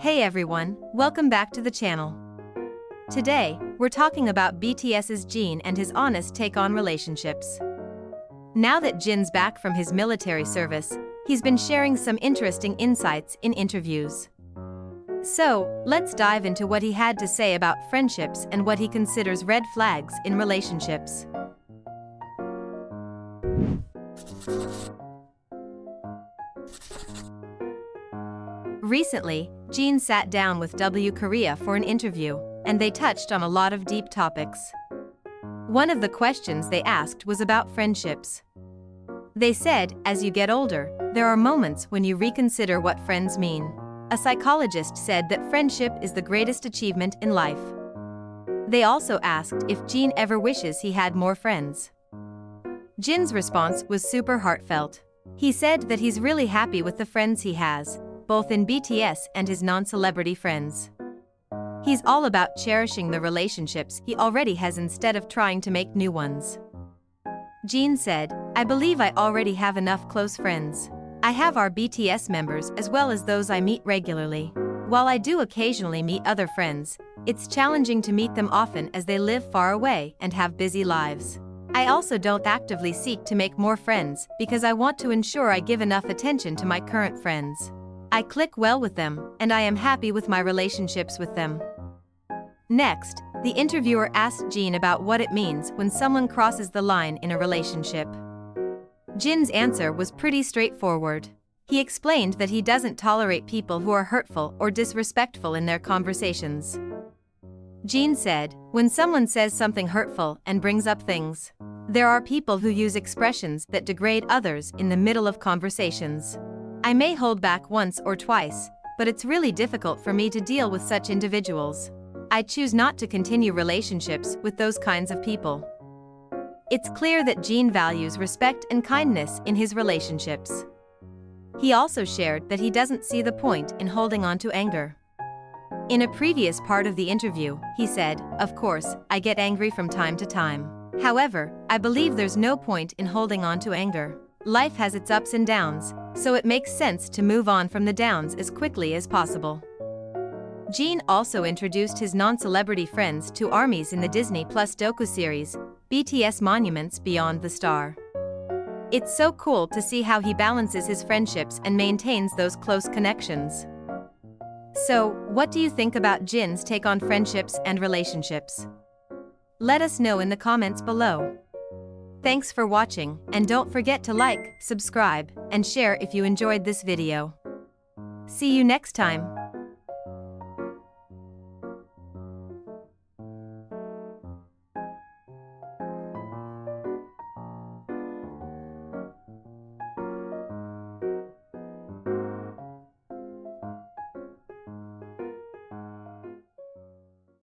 Hey everyone, welcome back to the channel. Today, we're talking about BTS's Jin and his honest take on relationships. Now that Jin's back from his military service, he's been sharing some interesting insights in interviews. So, let's dive into what he had to say about friendships and what he considers red flags in relationships. Recently, Jin sat down with W Korea for an interview, and they touched on a lot of deep topics. One of the questions they asked was about friendships. They said, as you get older, there are moments when you reconsider what friends mean. A psychologist said that friendship is the greatest achievement in life. They also asked if Jin ever wishes he had more friends. Jin's response was super heartfelt. He said that he's really happy with the friends he has, both in BTS and his non-celebrity friends. He's all about cherishing the relationships he already has instead of trying to make new ones. Jin said, "I believe I already have enough close friends. I have our BTS members as well as those I meet regularly. While I do occasionally meet other friends, it's challenging to meet them often as they live far away and have busy lives. I also don't actively seek to make more friends because I want to ensure I give enough attention to my current friends. I click well with them, and I am happy with my relationships with them." Next, the interviewer asked Jin about what it means when someone crosses the line in a relationship. Jin's answer was pretty straightforward. He explained that he doesn't tolerate people who are hurtful or disrespectful in their conversations. Jin said, "When someone says something hurtful and brings up things, there are people who use expressions that degrade others in the middle of conversations. I may hold back once or twice, but it's really difficult for me to deal with such individuals. I choose not to continue relationships with those kinds of people." It's clear that Jin values respect and kindness in his relationships. He also shared that he doesn't see the point in holding on to anger. In a previous part of the interview, he said, "Of course, I get angry from time to time. However, I believe there's no point in holding on to anger. Life has its ups and downs, so it makes sense to move on from the downs as quickly as possible." Jin also introduced his non-celebrity friends to ARMYs in the Disney Plus docu-series, BTS Monuments Beyond the Star. It's so cool to see how he balances his friendships and maintains those close connections. So, what do you think about Jin's take on friendships and relationships? Let us know in the comments below. Thanks for watching, and don't forget to like, subscribe, and share if you enjoyed this video. See you next time.